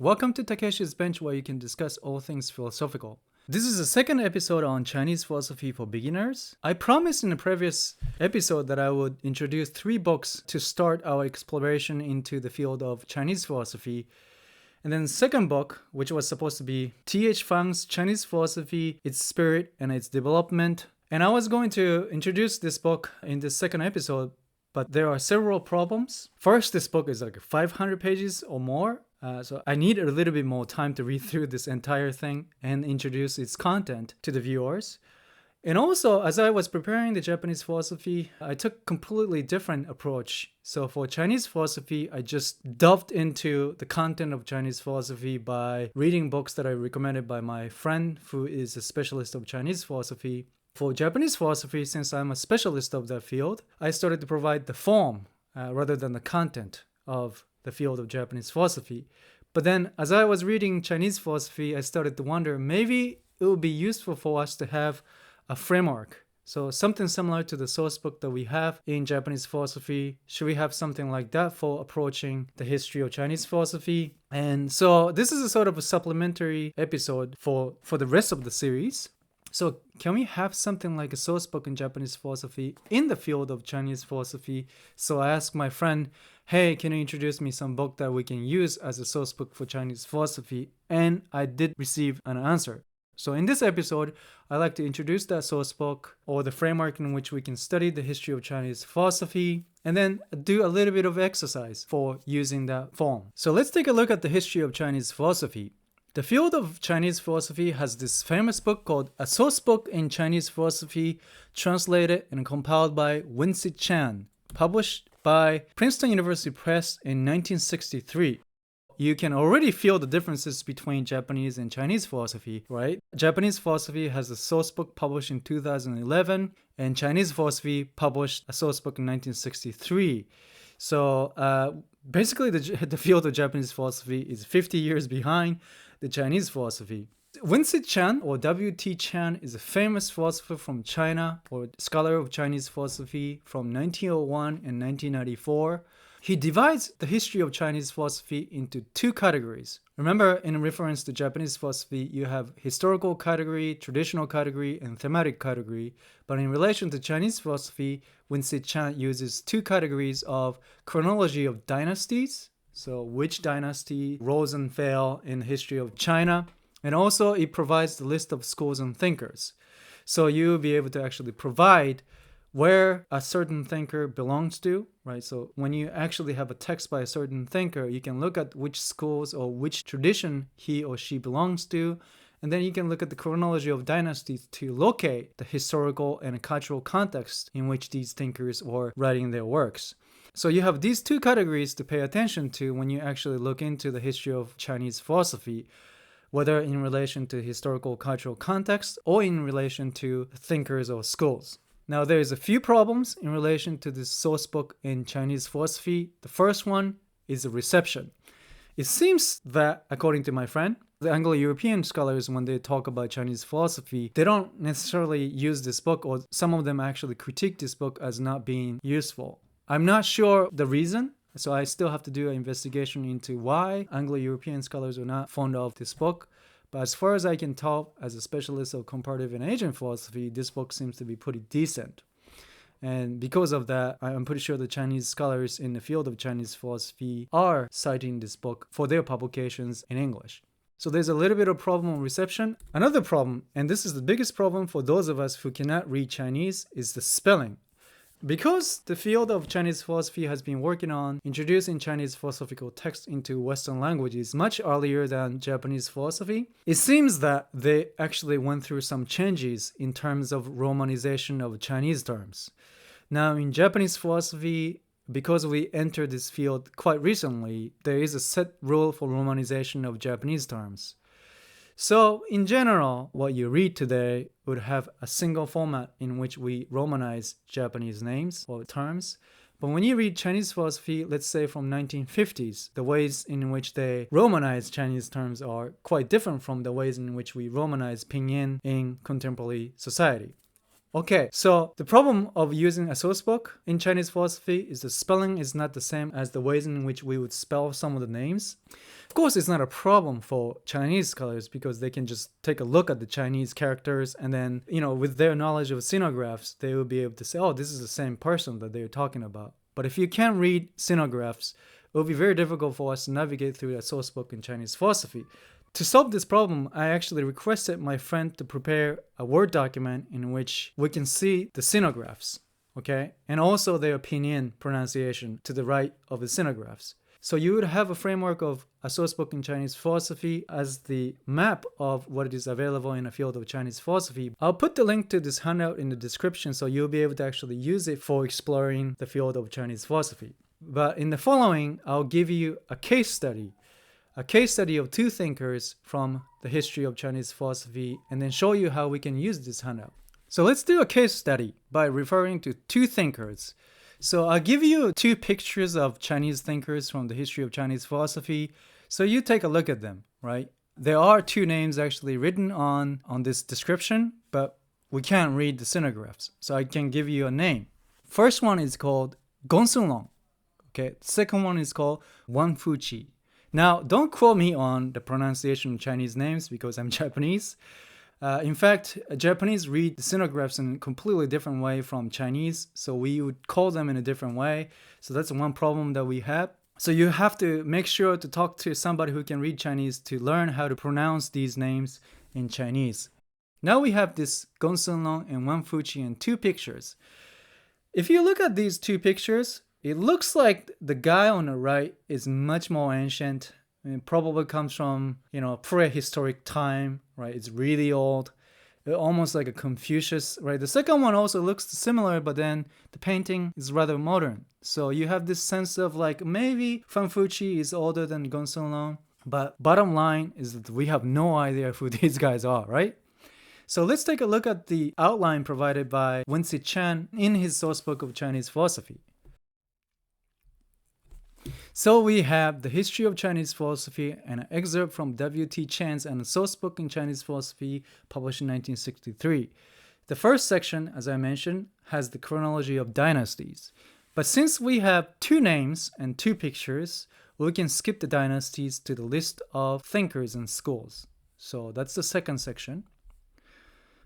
Welcome to Takeshi's Bench, where you can discuss all things philosophical. This is the second episode on Chinese philosophy for beginners. I promised in the previous episode that I would introduce 3 books to start our exploration into the field of Chinese philosophy. And then the second book, which was supposed to be T.H. Fang's Chinese Philosophy, Its Spirit and Its Development. And I was going to introduce this book in the second episode, but there are several problems. First, this book is like 500 pages or more. So I need a little bit more time to read through this entire thing and introduce its content to the viewers. And also, as I was preparing the Japanese philosophy, I took a completely different approach. So for Chinese philosophy, I just delved into the content of Chinese philosophy by reading books that I recommended by my friend who is a specialist of Chinese philosophy. For Japanese philosophy, since I'm a specialist of that field, I started to provide the form rather than the content of the field of Japanese philosophy. But then as I was reading Chinese philosophy, I started to wonder maybe it would be useful for us to have a framework. So something similar to the source book that we have in Japanese philosophy. Should we have something like that for approaching the history of Chinese philosophy? And so this is a sort of a supplementary episode for the rest of the series. So can we have something like a source book in Japanese philosophy in the field of Chinese philosophy? So I asked my friend, hey, can you introduce me some book that we can use as a source book for Chinese philosophy? And I did receive an answer. So in this episode, I'd like to introduce that source book or the framework in which we can study the history of Chinese philosophy and then do a little bit of exercise for using that form. So let's take a look at the history of Chinese philosophy. The field of Chinese philosophy has this famous book called A Source Book in Chinese Philosophy, translated and compiled by Wuzhi Chan, published by Princeton University Press in 1963. You can already feel the differences between Japanese and Chinese philosophy, right? Japanese philosophy has a source book published in 2011, and Chinese philosophy published a source book in 1963. So basically, the field of Japanese philosophy is 50 years behind the Chinese philosophy. Wuzhi Chan, or W.T. Chan, is a famous philosopher from China, or scholar of Chinese philosophy from 1901 and 1994. He divides the history of Chinese philosophy into 2 categories. Remember, in reference to Japanese philosophy, you have historical category, traditional category, and thematic category. But in relation to Chinese philosophy, Wuzhi Chan uses 2 categories of chronology of dynasties, so which dynasty rose and fell in the history of China, and also it provides the list of schools and thinkers. So you'll be able to actually provide where a certain thinker belongs to, right? So when you actually have a text by a certain thinker, you can look at which schools or which tradition he or she belongs to, and then you can look at the chronology of dynasties to locate the historical and cultural context in which these thinkers were writing their works. So you have these 2 categories to pay attention to when you actually look into the history of Chinese philosophy, whether in relation to historical cultural context or in relation to thinkers or schools. Now, there's a few problems in relation to this source book in Chinese philosophy. The first one is the reception. It seems that, according to my friend, the Anglo-European scholars, when they talk about Chinese philosophy, they don't necessarily use this book, or some of them actually critique this book as not being useful. I'm not sure the reason, so I still have to do an investigation into why Anglo-European scholars are not fond of this book. But as far as I can tell, as a specialist of comparative and Asian philosophy, this book seems to be pretty decent. And because of that, I'm pretty sure the Chinese scholars in the field of Chinese philosophy are citing this book for their publications in English. So there's a little bit of problem with reception. Another problem, and this is the biggest problem for those of us who cannot read Chinese, is the spelling. Because the field of Chinese philosophy has been working on introducing Chinese philosophical texts into Western languages much earlier than Japanese philosophy, it seems that they actually went through some changes in terms of romanization of Chinese terms. Now, in Japanese philosophy, because we entered this field quite recently, there is a set rule for romanization of Japanese terms. So, in general, what you read today would have a single format in which we romanize Japanese names or terms. But when you read Chinese philosophy, let's say from 1950s, the ways in which they romanize Chinese terms are quite different from the ways in which we romanize Pinyin in contemporary society. Okay, so the problem of using a source book in Chinese philosophy is the spelling is not the same as the ways in which we would spell some of the names. Of course, it's not a problem for Chinese scholars because they can just take a look at the Chinese characters and then, with their knowledge of sinographs, they will be able to say, oh, this is the same person that they're talking about. But if you can't read sinographs, it will be very difficult for us to navigate through a source book in Chinese philosophy. To solve this problem, I actually requested my friend to prepare a Word document in which we can see the sinographs, okay? And also their pinyin pronunciation to the right of the sinographs. So you would have a framework of a source book in Chinese philosophy as the map of what is available in the field of Chinese philosophy. I'll put the link to this handout in the description so you'll be able to actually use it for exploring the field of Chinese philosophy. But in the following, I'll give you a case study of two thinkers from the history of Chinese philosophy, and then show you how we can use this handout. So let's do a case study by referring to two thinkers. So I'll give you two pictures of Chinese thinkers from the history of Chinese philosophy. So you take a look at them, right? There are two names actually written on this description, but we can't read the sinographs. So I can give you a name. First one is called Gonsung. Okay. Second one is called Wang Fuzhi. Now, don't quote me on the pronunciation of Chinese names because I'm Japanese. In fact, Japanese read the sinographs in a completely different way from Chinese, so we would call them in a different way. So that's one problem that we have. So you have to make sure to talk to somebody who can read Chinese to learn how to pronounce these names in Chinese. Now we have this Gonsung and Wang Fuzhi in two pictures. If you look at these two pictures, it looks like the guy on the right is much more ancient. It probably comes from, prehistoric time, right? It's really old, almost like a Confucius, right? The second one also looks similar, but then the painting is rather modern. So you have this sense of like maybe Wang Fuzhi is older than Gonsung, but bottom line is that we have no idea who these guys are, right? So let's take a look at the outline provided by Wensi Chan in his source book of Chinese philosophy. So we have the history of Chinese philosophy and an excerpt from W.T. Chan's and a source book in Chinese philosophy published in 1963. The first section, as I mentioned, has the chronology of dynasties. But since we have two names and two pictures, we can skip the dynasties to the list of thinkers and schools. So that's the second section.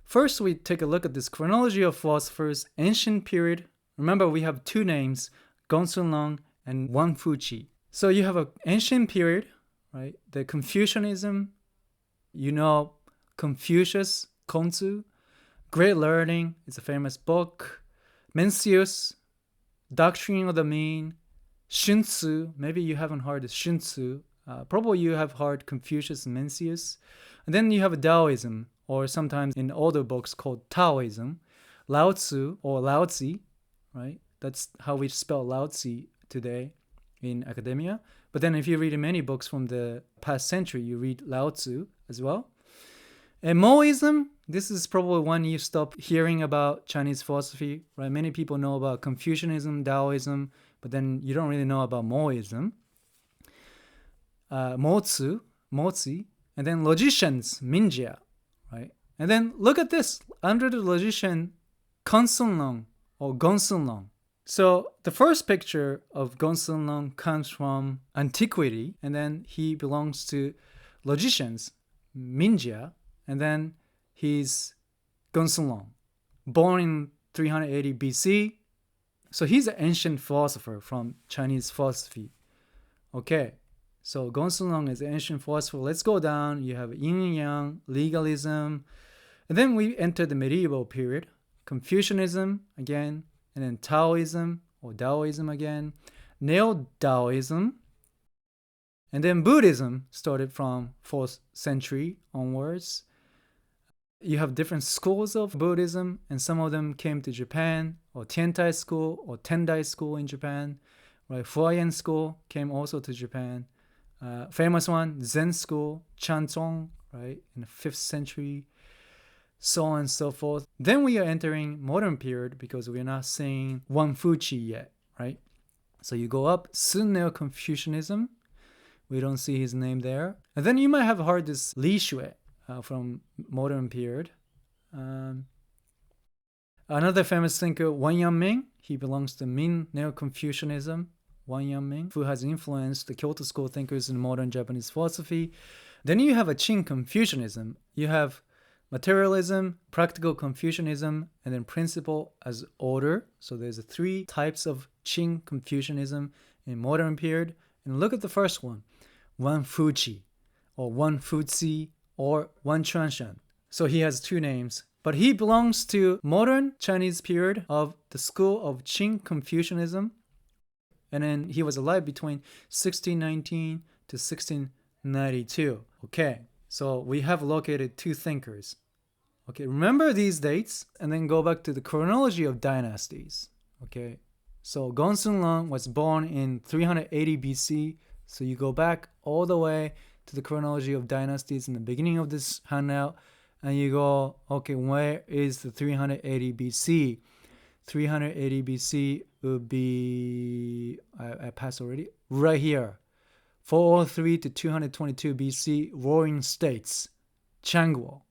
First, we take a look at this chronology of philosophers, ancient period. Remember, we have two names, Gonsung and Wang Fuzhi. So you have an ancient period, right? The Confucianism, Confucius, Kongzu, Great Learning, it's a famous book. Mencius, Doctrine of the Mean, Sun Tzu, maybe you haven't heard of Sun Tzu. Probably you have heard Confucius and Mencius. And then you have Taoism, or sometimes in older books called Taoism, Lao Tzu or Lao Tzu, right? That's how we spell Lao Tzu today in academia. But then if you read many books from the past century, you read Lao Tzu as well. And Moism, this is probably when you stop hearing about Chinese philosophy, right? Many people know about Confucianism, Taoism, but then you don't really know about Moism. Mozi, and then logicians, Minjia, right? And then look at this. Under the logician, Gonsung or Gonsung. So the first picture of Gonsung comes from antiquity, and then he belongs to logicians, Minjia, and then he's Gonsung, born in 380 BC. So he's an ancient philosopher from Chinese philosophy. Okay, so Gonsung is an ancient philosopher. Let's go down. You have yin and yang, legalism, and then we enter the medieval period, Confucianism again, and then Taoism or Taoism again, Neo-Taoism, and then Buddhism started from 4th century onwards. You have different schools of Buddhism, and some of them came to Japan, or Tiantai school or Tendai school in Japan, right? Huayan school came also to Japan. Famous one, Zen school, Chanzong, right, in the 5th century. So on and so forth. Then we are entering modern period because we're not seeing Wang Fuzhi yet, right? So you go up, Sun Neo-Confucianism. We don't see his name there. And then you might have heard this Li Shui from modern period. Another famous thinker, Wang, he belongs to Min Neo-Confucianism. Wang Yanming, who has influenced the Kyoto school thinkers in modern Japanese philosophy. Then you have a Qing Confucianism. You have materialism, practical Confucianism, and then principle as order. So there's three types of Qing Confucianism in modern period. And look at the first one, Wang Fuzhi, or Wang Fuzhi, or Wang Chuanshan. So he has two names, but he belongs to modern Chinese period of the school of Qing Confucianism. And then he was alive between 1619 to 1692. Okay, so we have located two thinkers. Okay, remember these dates and then go back to the chronology of dynasties. Okay, so Gonsung was born in 380 BC. So you go back all the way to the chronology of dynasties in the beginning of this handout. And you go, okay, where is the 380 BC? 380 BC would be, I passed already, right here. 403 to 222 BC, Warring States, Changguo.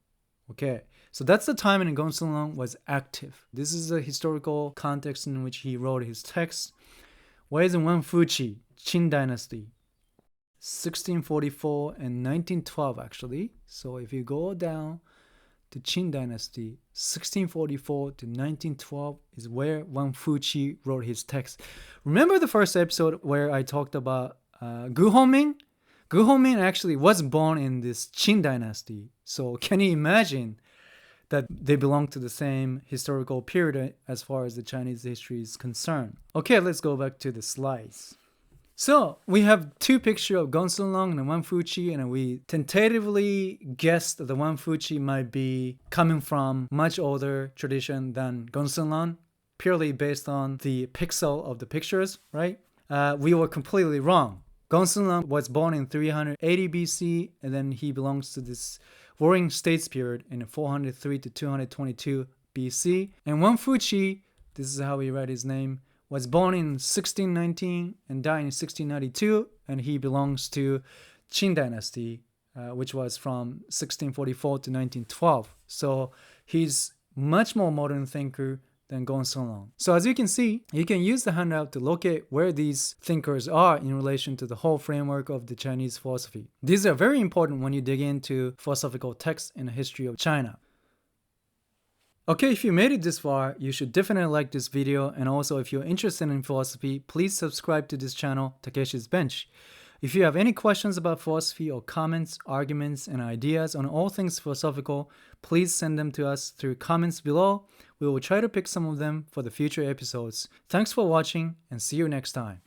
Okay, so that's the time when Gonsung was active. This is the historical context in which he wrote his text. Where is Wang Fuzhi, Qing Dynasty? 1644 and 1912 actually. So if you go down to Qing Dynasty, 1644 to 1912 is where Wang Fuzhi wrote his text. Remember the first episode where I talked about Gu Hongming? Gu Hongming actually was born in this Qing Dynasty. So can you imagine that they belong to the same historical period as far as the Chinese history is concerned? Okay, let's go back to the slides. So we have two pictures of Gonsung and Wang Fuzhi, and we tentatively guessed that the Wang Fuzhi might be coming from much older tradition than Gonsung, purely based on the pixel of the pictures, right? We were completely wrong. Gonsung was born in 380 BC, and then he belongs to this Warring States period in 403 to 222 BC. And Wang Fuzhi, this is how we write his name, was born in 1619 and died in 1692, and he belongs to Qing Dynasty, which was from 1644 to 1912. So he's much more modern thinker than Gonsung. So as you can see, you can use the handout to locate where these thinkers are in relation to the whole framework of the Chinese philosophy. These are very important when you dig into philosophical texts in the history of China. Okay, if you made it this far, you should definitely like this video, and also if you're interested in philosophy, please subscribe to this channel, Takeshi's Bench. If you have any questions about philosophy or comments, arguments, and ideas on all things philosophical, please send them to us through comments below. We will try to pick some of them for the future episodes. Thanks for watching, and see you next time.